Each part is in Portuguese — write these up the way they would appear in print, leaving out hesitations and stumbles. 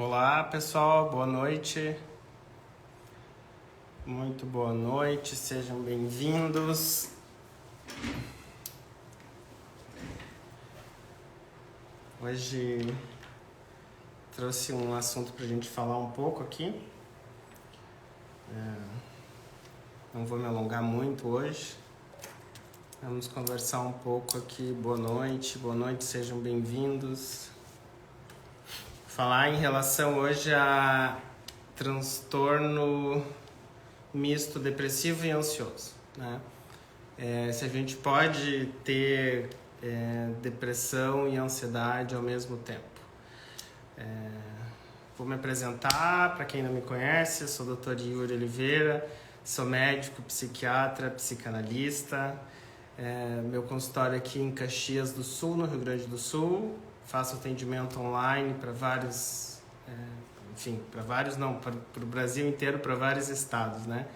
Olá pessoal, boa noite. Muito boa noite, sejam bem-vindos. Hoje trouxe um assunto para a gente falar um pouco aqui. Não vou me alongar muito hoje. Vamos conversar um pouco aqui. Boa noite, sejam bem-vindos. Falar em relação hoje a transtorno misto depressivo e ansioso, né? Se a gente pode ter depressão e ansiedade ao mesmo tempo. Vou me apresentar, para quem não me conhece, eu sou o Dr. Yuri Oliveira, sou médico, psiquiatra, psicanalista. Meu consultório aqui em Caxias do Sul, no Rio Grande do Sul. Faço atendimento online para vários, para o Brasil inteiro, para vários estados, né?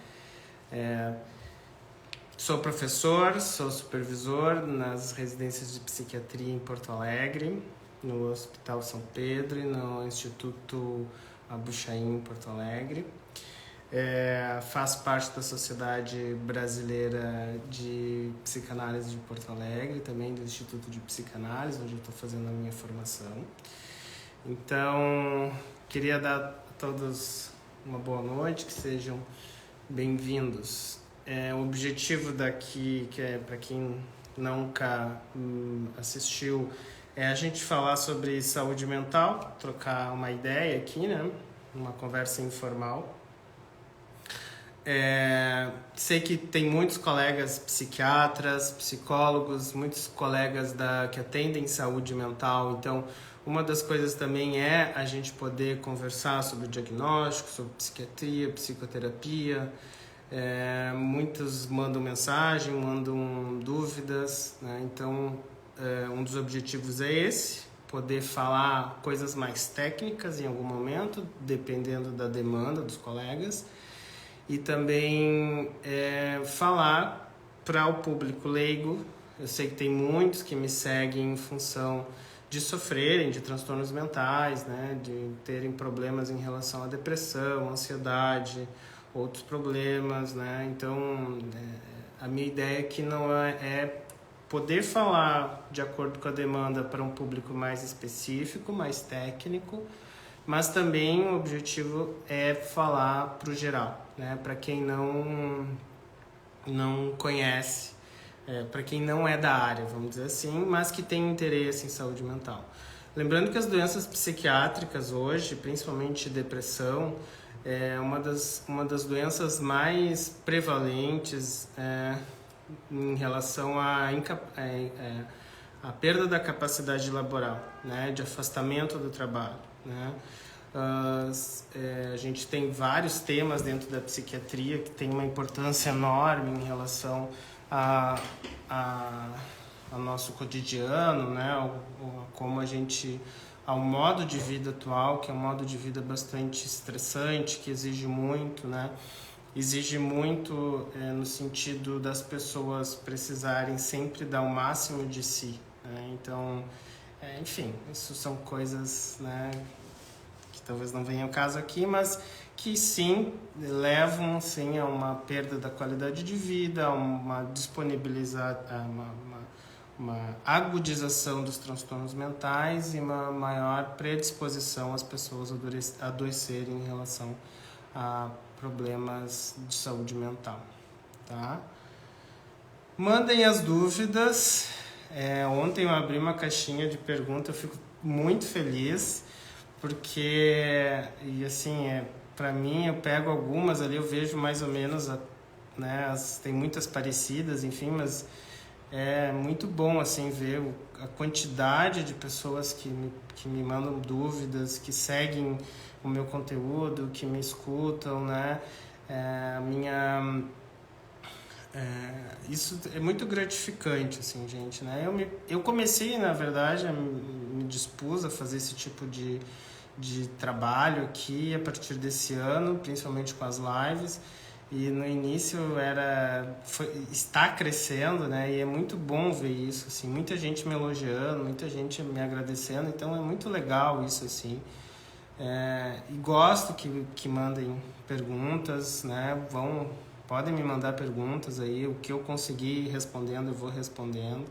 Sou professor, sou supervisor nas residências de psiquiatria em Porto Alegre, no Hospital São Pedro e no Instituto Abuchain em Porto Alegre. Faço parte da Sociedade Brasileira de Psicanálise de Porto Alegre, também do Instituto de Psicanálise, onde eu estou fazendo a minha formação. Então, queria dar a todos uma boa noite, que sejam bem-vindos. O objetivo daqui, que é para quem nunca assistiu, é a gente falar sobre saúde mental, trocar uma ideia aqui, né? Uma conversa informal. Sei que tem muitos colegas psiquiatras, psicólogos, muitos colegas que atendem saúde mental. Então, uma das coisas também é a gente poder conversar sobre o diagnóstico, sobre psiquiatria, psicoterapia. Muitos mandam mensagem, mandam dúvidas, né? Então, um dos objetivos é esse, poder falar coisas mais técnicas em algum momento, dependendo da demanda dos colegas. E também falar para o público leigo. Eu sei que tem muitos que me seguem em função de sofrerem de transtornos mentais, né? De terem problemas em relação à depressão, ansiedade, outros problemas, né? Então, a minha ideia aqui não é poder falar de acordo com a demanda para um público mais específico, mais técnico, mas também o objetivo é falar para o geral, né? Para quem não conhece, para quem não é da área, vamos dizer assim, mas que tem interesse em saúde mental. Lembrando que as doenças psiquiátricas hoje, principalmente depressão, é uma das doenças mais prevalentes em relação à perda da capacidade laboral, né? De afastamento do trabalho, né? A gente tem vários temas dentro da psiquiatria que tem uma importância enorme em relação ao nosso cotidiano, né? Como ao modo de vida atual, que é um modo de vida bastante estressante, que exige muito, né? Exige muito no sentido das pessoas precisarem sempre dar o máximo de si, né? Então, enfim, isso são coisas, né, que talvez não venham ao caso aqui, mas que sim levam sim a uma perda da qualidade de vida, a uma uma agudização dos transtornos mentais e uma maior predisposição às pessoas a adoecerem em relação a problemas de saúde mental, tá? Mandem as dúvidas. Ontem eu abri uma caixinha de perguntas, eu fico muito feliz, porque, e assim, para mim, eu pego algumas ali, eu vejo mais ou menos, né, tem muitas parecidas, enfim, mas é muito bom, assim, ver a quantidade de pessoas que me mandam dúvidas, que seguem o meu conteúdo, que me escutam, né? Isso é muito gratificante, assim, gente, né? Eu comecei, na verdade, me dispus a fazer esse tipo de trabalho aqui a partir desse ano, principalmente com as lives. E no início está crescendo, né? E é muito bom ver isso, assim, muita gente me elogiando, muita gente me agradecendo, então é muito legal isso, assim. E gosto que mandem perguntas, né? Podem me mandar perguntas aí, o que eu conseguir respondendo, eu vou respondendo.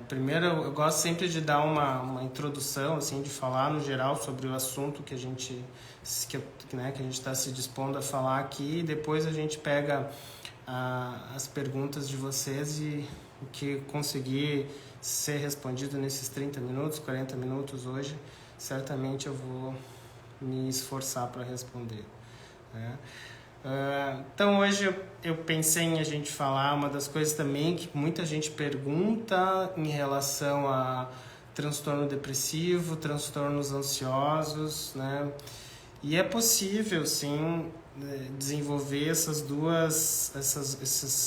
Primeiro, eu gosto sempre de dar uma introdução, assim, de falar no geral sobre o assunto que a gente está se dispondo a falar aqui, e depois a gente pega as perguntas de vocês e o que conseguir ser respondido nesses 30 minutos, 40 minutos hoje, certamente eu vou me esforçar para responder, né? Então hoje eu pensei em a gente falar uma das coisas também que muita gente pergunta em relação a transtorno depressivo, transtornos ansiosos, né? E é possível sim desenvolver esses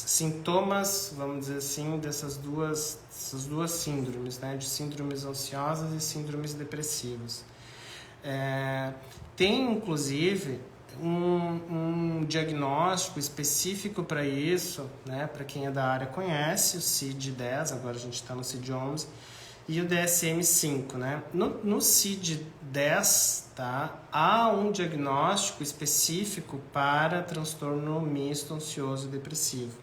sintomas, vamos dizer assim, essas duas síndromes, né? De síndromes ansiosas e síndromes depressivas. Tem inclusive um diagnóstico específico para isso, né? Para quem é da área conhece, o CID-10, agora a gente está no CID-11, e o DSM-5, né? No CID-10, tá? Há um diagnóstico específico para transtorno misto ansioso depressivo.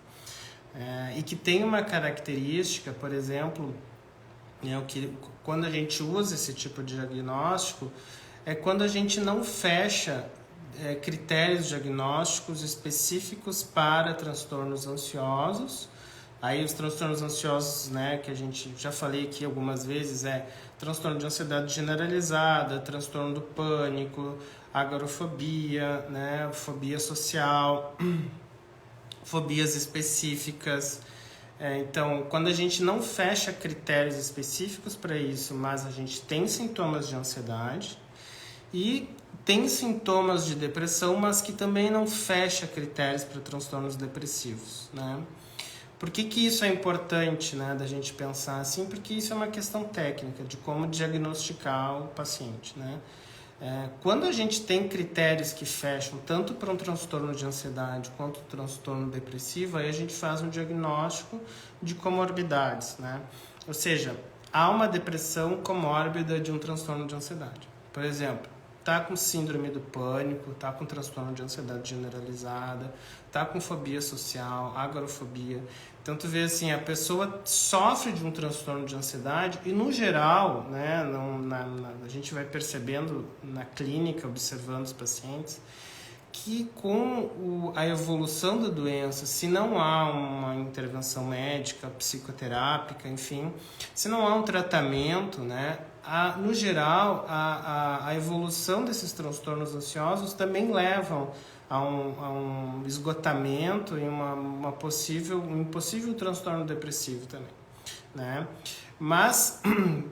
E que tem uma característica, por exemplo, que quando a gente usa esse tipo de diagnóstico, é quando a gente não fecha critérios diagnósticos específicos para transtornos ansiosos. Aí os transtornos ansiosos, né, que a gente já falei aqui algumas vezes, transtorno de ansiedade generalizada, transtorno do pânico, agorafobia, né, fobia social, fobias específicas. Então, quando a gente não fecha critérios específicos para isso, mas a gente tem sintomas de ansiedade e tem sintomas de depressão, mas que também não fecha critérios para transtornos depressivos, né? Por que isso é importante, né, da gente pensar assim? Porque isso é uma questão técnica de como diagnosticar o paciente, né? Quando a gente tem critérios que fecham tanto para um transtorno de ansiedade quanto um transtorno depressivo, aí a gente faz um diagnóstico de comorbidades, né? Ou seja, há uma depressão comórbida de um transtorno de ansiedade. Por exemplo, tá com síndrome do pânico, tá com transtorno de ansiedade generalizada, tá com fobia social, agorafobia. Então tu vê assim, a pessoa sofre de um transtorno de ansiedade e no geral, né, a gente vai percebendo na clínica, observando os pacientes, que com a evolução da doença, se não há uma intervenção médica, psicoterápica, enfim, se não há um tratamento, né, no geral, a evolução desses transtornos ansiosos também levam a um esgotamento e um possível transtorno depressivo também, né? Mas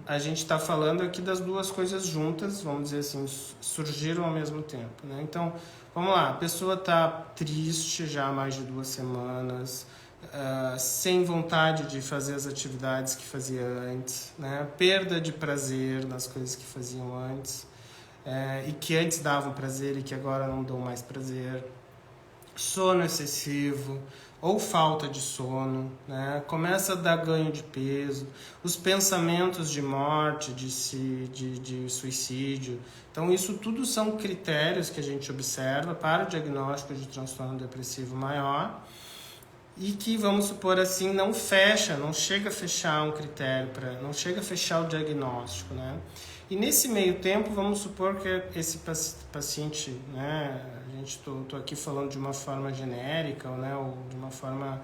a gente está falando aqui das duas coisas juntas, vamos dizer assim, surgiram ao mesmo tempo, né? Então, vamos lá, a pessoa está triste já há mais de 2 semanas, sem vontade de fazer as atividades que fazia antes, né? Perda de prazer nas coisas que faziam antes, e que antes davam prazer e que agora não dão mais prazer, sono excessivo ou falta de sono, né? Começa a dar ganho de peso, os pensamentos de morte, de suicídio. Então isso tudo são critérios que a gente observa para o diagnóstico de transtorno depressivo maior e que, vamos supor assim, não chega a fechar um critério, não chega a fechar o diagnóstico, né? E nesse meio tempo, vamos supor que esse paciente, né, estou aqui falando de uma forma genérica, né, ou de uma forma,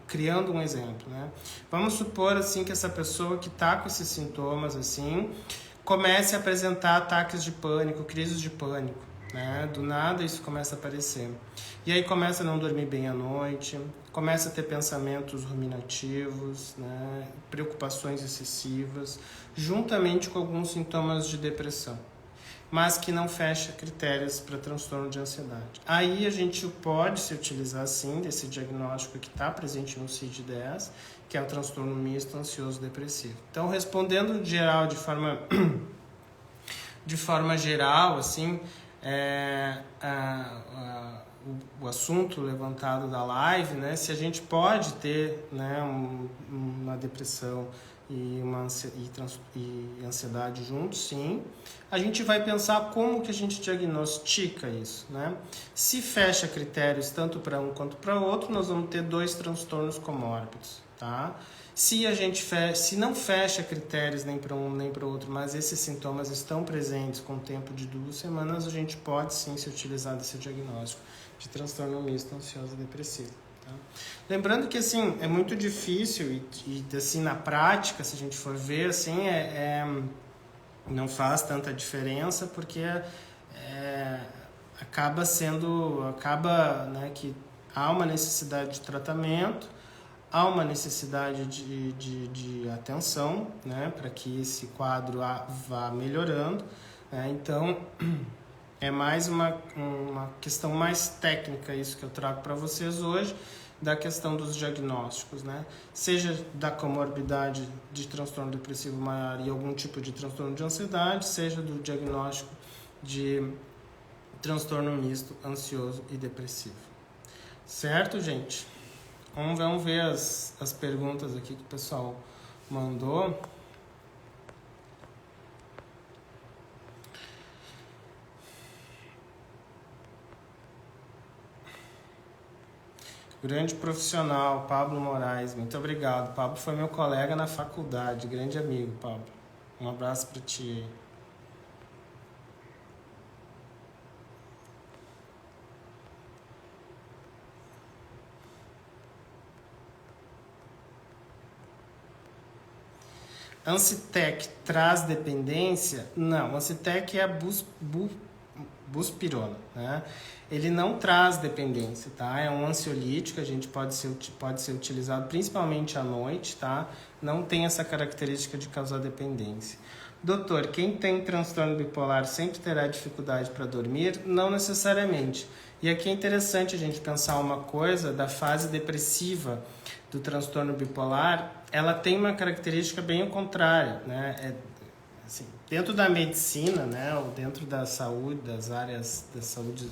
criando um exemplo, né? Vamos supor assim que essa pessoa que está com esses sintomas assim, comece a apresentar ataques de pânico, crises de pânico, né? Do nada isso começa a aparecer. E aí começa a não dormir bem à noite, começa a ter pensamentos ruminativos, né? Preocupações excessivas, juntamente com alguns sintomas de depressão, mas que não fecha critérios para transtorno de ansiedade. Aí a gente pode se utilizar, sim, desse diagnóstico que está presente no CID-10, que é o transtorno misto ansioso-depressivo. Então, respondendo geral, de forma geral, assim, o assunto levantado da live, né, se a gente pode ter, né, uma depressão e ansiedade juntos, sim. A gente vai pensar como que a gente diagnostica isso, né? Se fecha critérios tanto para um quanto para outro, nós vamos ter 2 transtornos comórbidos, tá? Se não fecha critérios nem para um nem para o outro, mas esses sintomas estão presentes com o tempo de 2 semanas, a gente pode sim se utilizar desse diagnóstico de transtorno misto ansioso depressivo. Tá? Lembrando que assim é muito difícil e assim na prática, se a gente for ver assim, não faz tanta diferença porque acaba né, que há uma necessidade de tratamento, há uma necessidade de atenção, né, para que esse quadro vá melhorando, né? Então é mais uma questão mais técnica isso que eu trago para vocês hoje, da questão dos diagnósticos, né? Seja da comorbidade de transtorno depressivo maior e algum tipo de transtorno de ansiedade, seja do diagnóstico de transtorno misto ansioso e depressivo. Certo, gente? Vamos ver as perguntas aqui que o pessoal mandou. Grande profissional, Pablo Moraes, muito obrigado. Pablo foi meu colega na faculdade, grande amigo, Pablo. Um abraço para ti. Ancitec traz dependência? Não, Ancitec é a buspirona, né? Ele não traz dependência, tá? É um ansiolítico, a gente pode ser utilizado principalmente à noite, tá? Não tem essa característica de causar dependência. Doutor, quem tem transtorno bipolar sempre terá dificuldade para dormir? Não necessariamente. E aqui é interessante a gente pensar uma coisa da fase depressiva do transtorno bipolar, ela tem uma característica bem ao contrário, né? Assim, dentro da medicina, né, ou dentro da saúde, das áreas da saúde,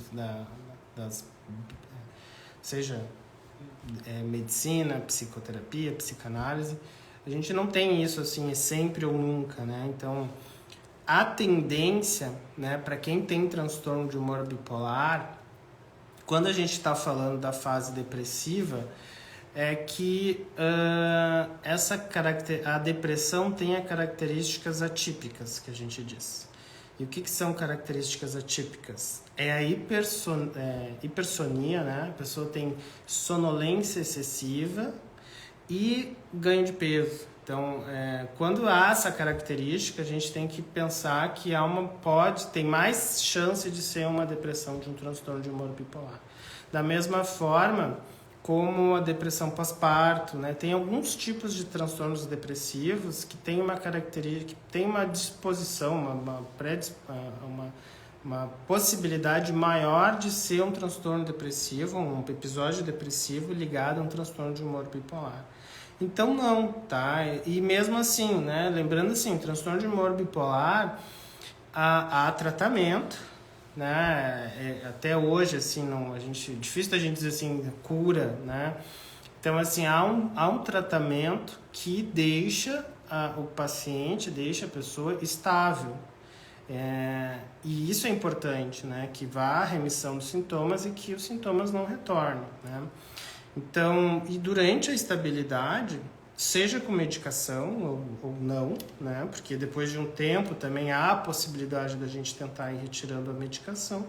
seja medicina, psicoterapia, psicanálise, a gente não tem isso assim, é sempre ou nunca, né? Então, a tendência, né, para quem tem transtorno de humor bipolar, quando a gente está falando da fase depressiva, é que a depressão tem características atípicas, que a gente diz. E o que são características atípicas? É a hipersonia, né? A pessoa tem sonolência excessiva e ganho de peso. Então, quando há essa característica, a gente tem que pensar que tem mais chance de ser uma depressão de um transtorno de humor bipolar. Da mesma forma como a depressão pós-parto, né? Tem alguns tipos de transtornos depressivos que têm uma característica, que tem uma disposição, uma possibilidade maior de ser um transtorno depressivo, um episódio depressivo ligado a um transtorno de humor bipolar. Então não, tá? E mesmo assim, né? Lembrando assim, transtorno de humor bipolar, há tratamento, né? Até hoje, assim, difícil da gente dizer assim, cura, né? Então, assim, há um tratamento que deixa o paciente, deixa a pessoa estável. E isso é importante, né? Que vá à remissão dos sintomas e que os sintomas não retornem, né? Então, e durante a estabilidade, seja com medicação ou não, né? Porque depois de um tempo também há a possibilidade da gente tentar ir retirando a medicação.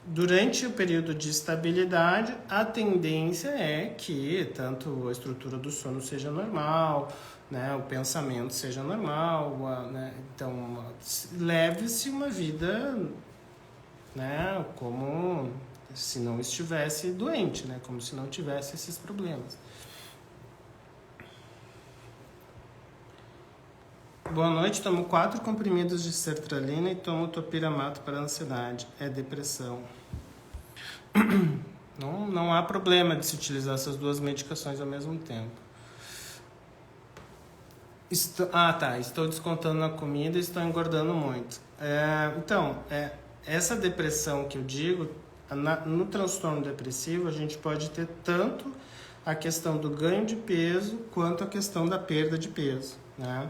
Durante o período de estabilidade, a tendência é que tanto a estrutura do sono seja normal, né? O pensamento seja normal, né? Então, leve-se uma vida, né? Como se não estivesse doente, né? Como se não tivesse esses problemas. Boa noite, tomo 4 comprimidos de sertralina e tomo topiramato para ansiedade. É depressão. Não há problema de se utilizar essas 2 medicações ao mesmo tempo. Estou descontando na comida e estou engordando muito. Essa depressão que eu digo, no transtorno depressivo, a gente pode ter tanto a questão do ganho de peso quanto a questão da perda de peso, né?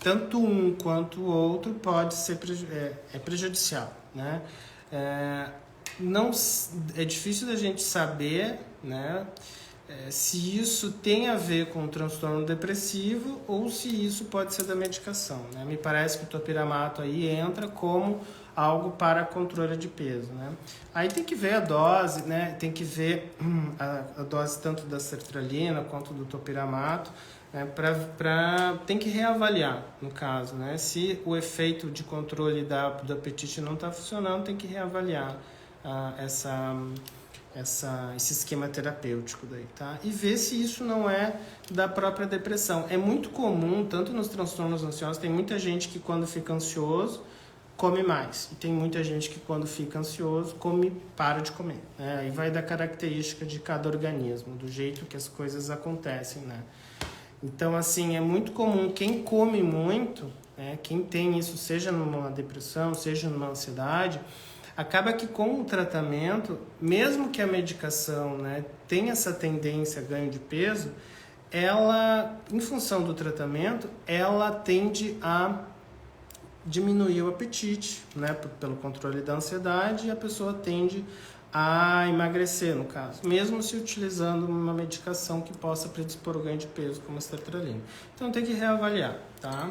Tanto um quanto o outro pode ser prejudicial, né? Não, é difícil da gente saber, né, se isso tem a ver com o transtorno depressivo ou se isso pode ser da medicação, né? Me parece que o topiramato aí entra como algo para controle de peso, né? Aí tem que ver a dose, né? Tem que ver a dose tanto da sertralina quanto do topiramato, né? Tem que reavaliar, no caso, né? Se o efeito de controle do apetite não está funcionando, tem que reavaliar esse esquema terapêutico daí, tá? E ver se isso não é da própria depressão. É muito comum, tanto nos transtornos ansiosos, tem muita gente que quando fica ansioso come mais, e tem muita gente que quando fica ansioso para de comer, né? Aí vai da característica de cada organismo, do jeito que as coisas acontecem, né? Então, assim, é muito comum quem come muito, né, quem tem isso, seja numa depressão, seja numa ansiedade, acaba que com o tratamento, mesmo que a medicação, né, tenha essa tendência a ganho de peso, ela, em função do tratamento, ela tende a diminuir o apetite, né, pelo controle da ansiedade, e a pessoa tende a emagrecer, no caso, mesmo se utilizando uma medicação que possa predispor o ganho de peso, como a sertralina. Então tem que reavaliar, tá?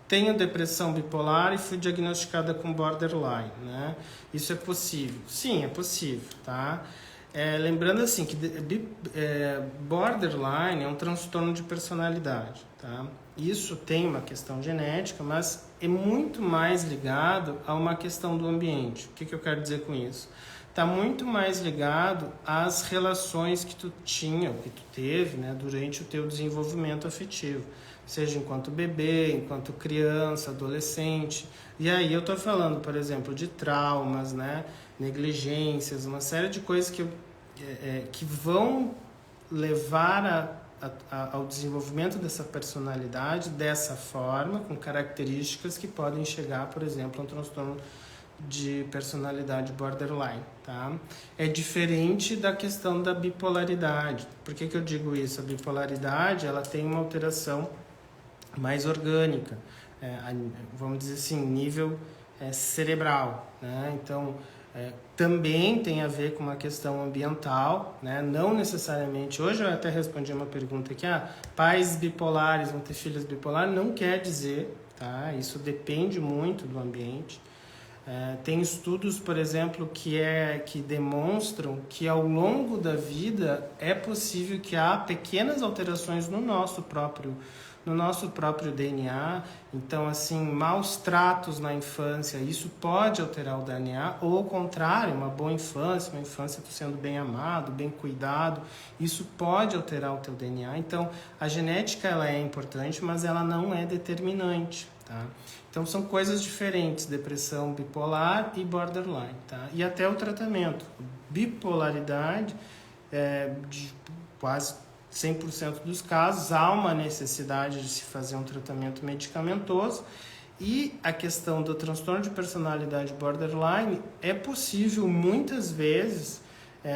Tenho depressão bipolar e fui diagnosticada com borderline, né? Isso é possível? Sim, é possível, tá? Lembrando assim que borderline é um transtorno de personalidade, tá? Isso tem uma questão genética, mas é muito mais ligado a uma questão do ambiente. O que eu quero dizer com isso? Está muito mais ligado às relações que tu tinha, que tu teve, né, durante o teu desenvolvimento afetivo, seja enquanto bebê, enquanto criança, adolescente. E aí eu estou falando, por exemplo, de traumas, né, negligências, uma série de coisas que vão levar ao desenvolvimento dessa personalidade dessa forma, com características que podem chegar, por exemplo, a um transtorno de personalidade borderline, tá? É diferente da questão da bipolaridade. Por que eu digo isso? A bipolaridade, ela tem uma alteração mais orgânica, vamos dizer assim, nível cerebral, né? Então, também tem a ver com uma questão ambiental, né? Não necessariamente. Hoje eu até respondi uma pergunta aqui, pais bipolares vão ter filhos bipolares, não quer dizer, tá? Isso depende muito do ambiente. Tem estudos, por exemplo, que demonstram que ao longo da vida é possível que há pequenas alterações no nosso próprio DNA. Então, assim, maus tratos na infância, isso pode alterar o DNA, ou ao contrário, uma boa infância, uma infância sendo bem amado, bem cuidado, isso pode alterar o teu DNA. Então, a genética ela é importante, mas ela não é determinante, tá? Então, são coisas diferentes, depressão bipolar e borderline, tá? E até o tratamento. Bipolaridade, de quase 100% dos casos, há uma necessidade de se fazer um tratamento medicamentoso, e a questão do transtorno de personalidade borderline é possível muitas vezes,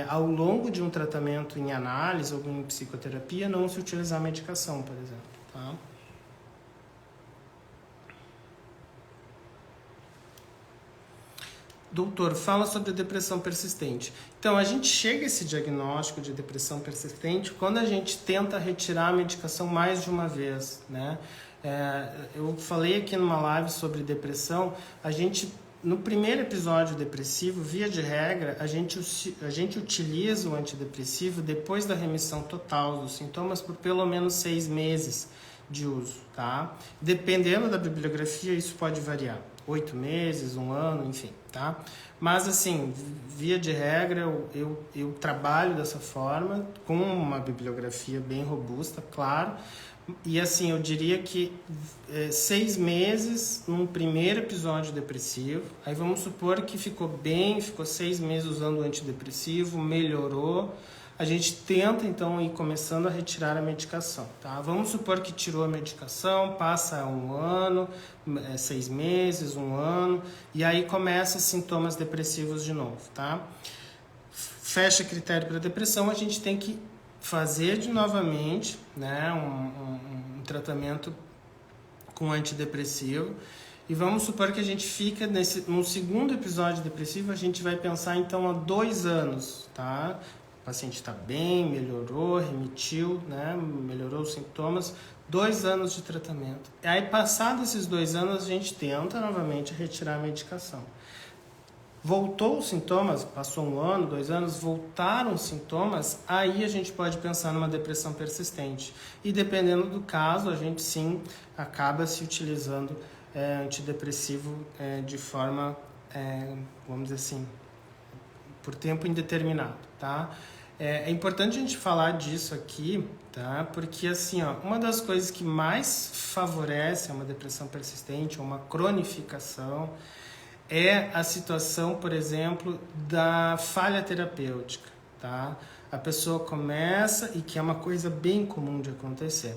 ao longo de um tratamento em análise ou em psicoterapia, não se utilizar medicação, por exemplo, tá? Doutor, fala sobre depressão persistente. Então, a gente chega a esse diagnóstico de depressão persistente quando a gente tenta retirar a medicação mais de uma vez, né? Eu falei aqui numa live sobre depressão, no primeiro episódio depressivo, via de regra, a gente utiliza o antidepressivo depois da remissão total dos sintomas por pelo menos 6 meses de uso, tá? Dependendo da bibliografia, isso pode variar. 8 meses, 1 ano, enfim, tá? Mas, assim, via de regra, eu trabalho dessa forma, com uma bibliografia bem robusta, claro, e, assim, eu diria que 6 meses num primeiro episódio depressivo, aí vamos supor que ficou 6 meses usando o antidepressivo, melhorou, a gente tenta, então, ir começando a retirar a medicação, tá? Vamos supor que tirou a medicação, passa 1 ano, 6 meses, 1 ano, e aí começa sintomas depressivos de novo, tá? fecha critério para depressão, a gente tem que fazer novamente, né, um tratamento com antidepressivo. E vamos supor que a gente fica no segundo episódio depressivo, a gente vai pensar então há 2 anos, tá? O paciente está bem, melhorou, remitiu, né? Melhorou os sintomas, 2 anos de tratamento. E aí, passados esses 2 anos, a gente tenta novamente retirar a medicação. Voltou os sintomas, passou 1 ano, 2 anos, voltaram os sintomas, aí a gente pode pensar numa depressão persistente. E dependendo do caso, a gente sim acaba se utilizando antidepressivo de forma, vamos dizer assim, por tempo indeterminado, tá? É importante a gente falar disso aqui, tá? Porque assim, ó, uma das coisas que mais favorece uma depressão persistente ou uma cronificação é a situação, por exemplo, da falha terapêutica, tá? A pessoa começa, e que é uma coisa bem comum de acontecer,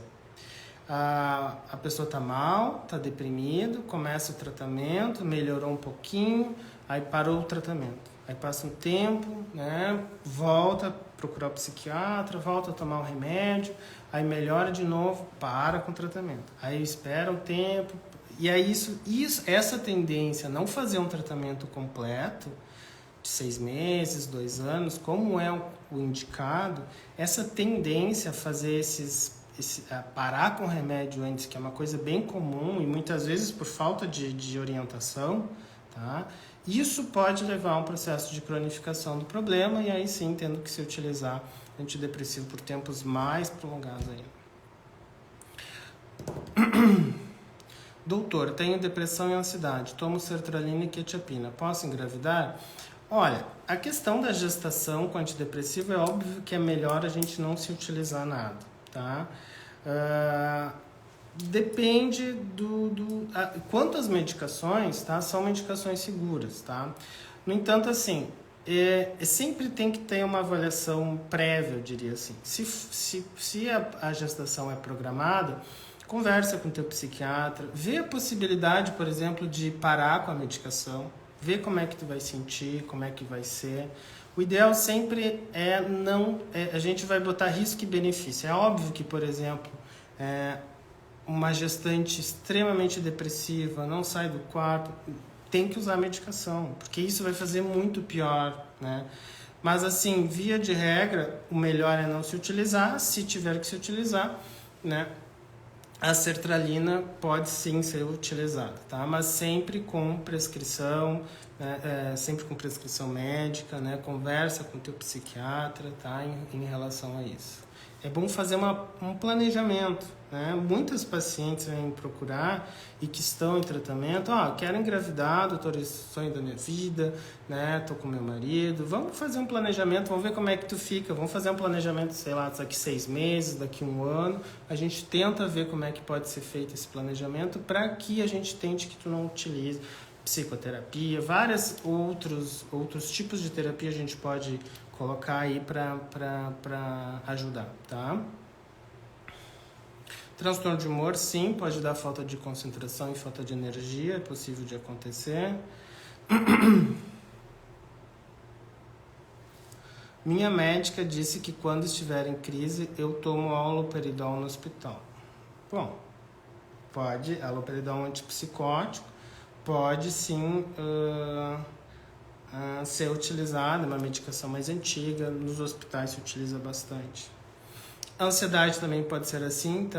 a pessoa está mal, está deprimido, começa o tratamento, melhorou um pouquinho, aí parou o tratamento. Aí passa um tempo, né, volta a procurar o psiquiatra, volta a tomar o remédio, aí melhora de novo, para com o tratamento. Aí espera um tempo, e aí essa tendência a não fazer um tratamento completo, de 6 meses, 2 anos, como é o indicado, essa tendência a fazer a parar com o remédio antes, que é uma coisa bem comum e muitas vezes por falta de orientação, tá? Isso pode levar a um processo de cronificação do problema e aí sim tendo que se utilizar antidepressivo por tempos mais prolongados ainda. Doutor, tenho depressão e ansiedade, tomo sertralina e quetiapina, posso engravidar? Olha, a questão da gestação com antidepressivo é óbvio que é melhor a gente não se utilizar nada, tá? Depende quanto às medicações, tá? São medicações seguras, tá? No entanto, assim, sempre tem que ter uma avaliação prévia, eu diria assim. Se a gestação é programada, conversa com o teu psiquiatra, vê a possibilidade, por exemplo, de parar com a medicação, vê como é que tu vai sentir, como é que vai ser. O ideal sempre a gente vai botar risco e benefício. É óbvio que, por exemplo, uma gestante extremamente depressiva, não sai do quarto, tem que usar medicação, porque isso vai fazer muito pior, né? Mas assim, via de regra, o melhor é não se utilizar, se tiver que se utilizar, né? A sertralina pode sim ser utilizada, tá? Mas sempre com prescrição, né? Sempre com prescrição médica, né? Conversa com o teu psiquiatra, tá? Em relação a isso. É bom fazer um planejamento, né? Muitas pacientes vêm procurar e que estão em tratamento, quero engravidar, doutor, esse sonho da minha vida, né? Tô com meu marido, vamos fazer um planejamento, vamos ver como é que tu fica, vamos fazer um planejamento, sei lá, daqui 6 meses, daqui 1 ano, a gente tenta ver como é que pode ser feito esse planejamento para que a gente tente que tu não utilize psicoterapia, vários outros tipos de terapia a gente pode colocar aí para ajudar, tá? Transtorno de humor, sim, pode dar falta de concentração e falta de energia, é possível de acontecer. Minha médica disse que quando estiver em crise, eu tomo haloperidol no hospital. Bom, pode, haloperidol é um antipsicótico, pode sim ser utilizada, uma medicação mais antiga, nos hospitais se utiliza bastante. A ansiedade também pode ser assim,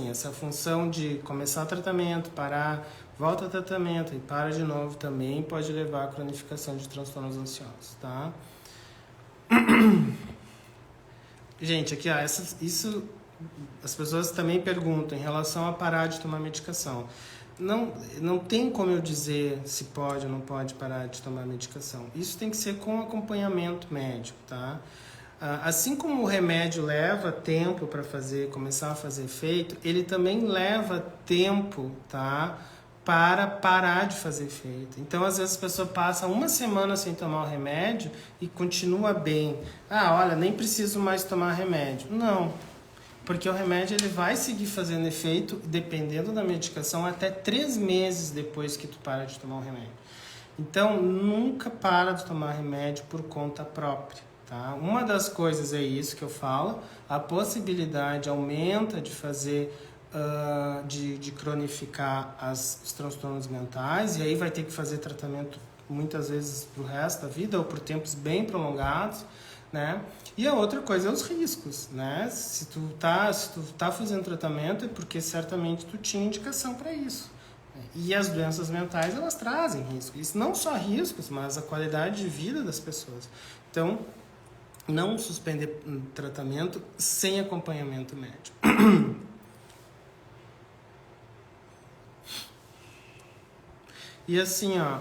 Essa função de começar o tratamento, parar, volta ao tratamento e para de novo, também pode levar à cronificação de transtornos ansiosos, tá? Gente, aqui, isso as pessoas também perguntam em relação a parar de tomar medicação. Não tem como eu dizer se pode ou não pode parar de tomar medicação. Isso tem que ser com acompanhamento médico, tá? Assim como o remédio leva tempo para começar a fazer efeito, ele também leva tempo, tá? Para parar de fazer efeito. Então, às vezes, a pessoa passa 1 semana sem tomar o remédio e continua bem. Olha, nem preciso mais tomar remédio. Não, porque o remédio ele vai seguir fazendo efeito, dependendo da medicação, até 3 meses depois que tu para de tomar o remédio. Então, nunca para de tomar remédio por conta própria, tá? Uma das coisas é isso que eu falo, a possibilidade aumenta de fazer, de cronificar os transtornos mentais, e aí vai ter que fazer tratamento muitas vezes pro resto da vida ou por tempos bem prolongados, né? E a outra coisa é os riscos, né? Se tu tá fazendo tratamento é porque certamente tu tinha indicação para isso. E as doenças mentais, elas trazem riscos. E não só riscos, mas a qualidade de vida das pessoas. Então, não suspender tratamento sem acompanhamento médico. E assim, ó,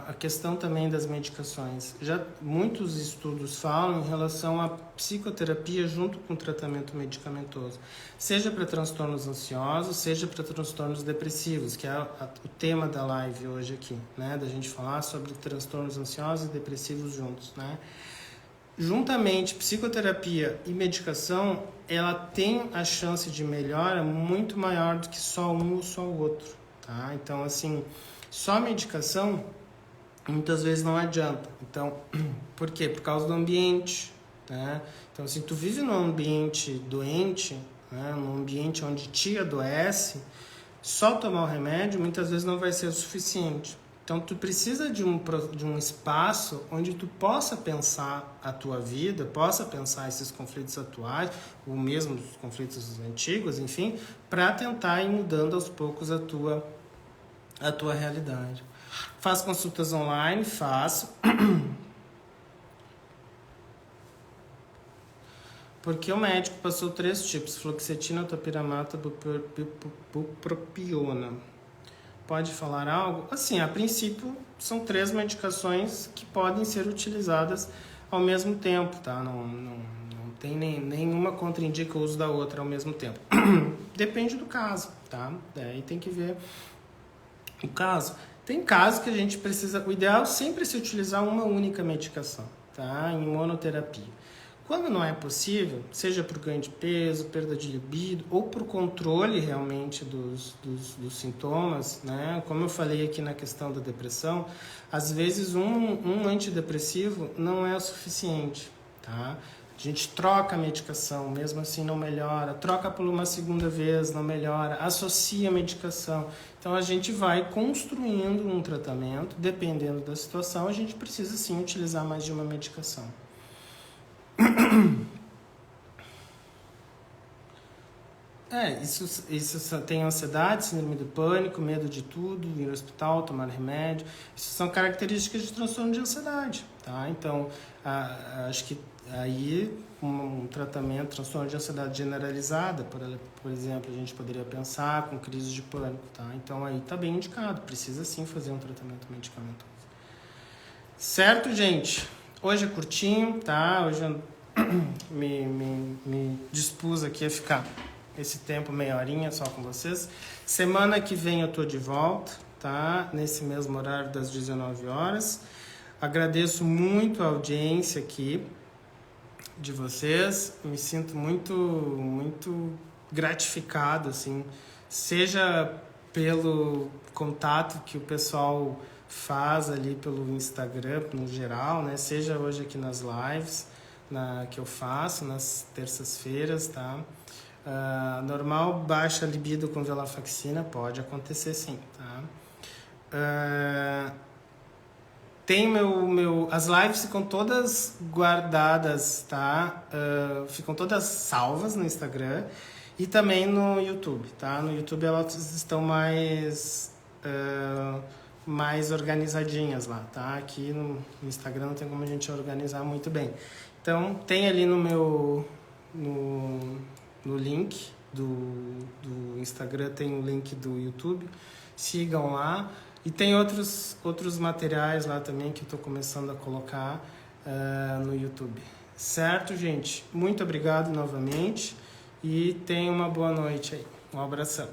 a questão também das medicações. Já muitos estudos falam em relação à psicoterapia junto com o tratamento medicamentoso. Seja para transtornos ansiosos, seja para transtornos depressivos, que é o tema da live hoje aqui, né? Da gente falar sobre transtornos ansiosos e depressivos juntos, né? Juntamente, psicoterapia e medicação, ela tem a chance de melhora muito maior do que só um ou só o outro, tá? Então, assim, só medicação muitas vezes não adianta. Então, por quê? Por causa do ambiente, né? Então, assim, tu vive num ambiente doente, né? Num ambiente onde te adoece, só tomar o remédio muitas vezes não vai ser o suficiente. Então, tu precisa de um espaço onde tu possa pensar a tua vida, possa pensar esses conflitos atuais, ou mesmo os conflitos antigos, enfim, para tentar ir mudando aos poucos a tua realidade. Faço consultas online? Faço. Porque o médico passou 3 tipos: fluoxetina, topiramata, bupropiona. Pode falar algo? Assim, a princípio, são 3 medicações que podem ser utilizadas ao mesmo tempo, tá? Não tem nenhuma contraindica o uso da outra ao mesmo tempo. Depende do caso, tá? Daí tem que ver o caso. Tem casos que a gente precisa... O ideal é sempre se utilizar uma única medicação, tá? Em monoterapia. Quando não é possível, seja por ganho de peso, perda de libido ou por controle realmente dos sintomas, né? Como eu falei aqui na questão da depressão, às vezes um antidepressivo não é o suficiente, tá? A gente troca a medicação, mesmo assim não melhora, troca por uma segunda vez, não melhora, associa a medicação. Então a gente vai construindo um tratamento, dependendo da situação, a gente precisa sim utilizar mais de uma medicação. Isso tem ansiedade, síndrome do pânico, medo de tudo, ir ao hospital, tomar remédio. Isso são características de transtorno de ansiedade, tá? Então, acho que aí um tratamento, transtorno de ansiedade generalizada, por exemplo, a gente poderia pensar com crise de pânico, tá? Então, aí tá bem indicado, precisa sim fazer um tratamento medicamentoso. Certo, gente? Hoje é curtinho, tá? Hoje eu me dispus aqui a ficar esse tempo, meia horinha só com vocês. Semana que vem eu tô de volta, tá? Nesse mesmo horário das 19 horas. Agradeço muito a audiência aqui de vocês. Me sinto muito gratificado, assim, seja pelo contato que o pessoal faz ali pelo Instagram, no geral, né? Seja hoje aqui nas lives que eu faço, nas terças-feiras, tá? Normal, baixa libido com venlafaxina, pode acontecer sim, tá? Tem as lives ficam todas guardadas, tá? Ficam todas salvas no Instagram e também no YouTube, tá? No YouTube elas estão mais organizadinhas lá, tá? Aqui no Instagram não tem como a gente organizar muito bem. Então, tem ali no link do Instagram, tem o link do YouTube. Sigam lá. E tem outros materiais lá também que eu estou começando a colocar no YouTube. Certo, gente? Muito obrigado novamente e tenham uma boa noite aí. Um abração.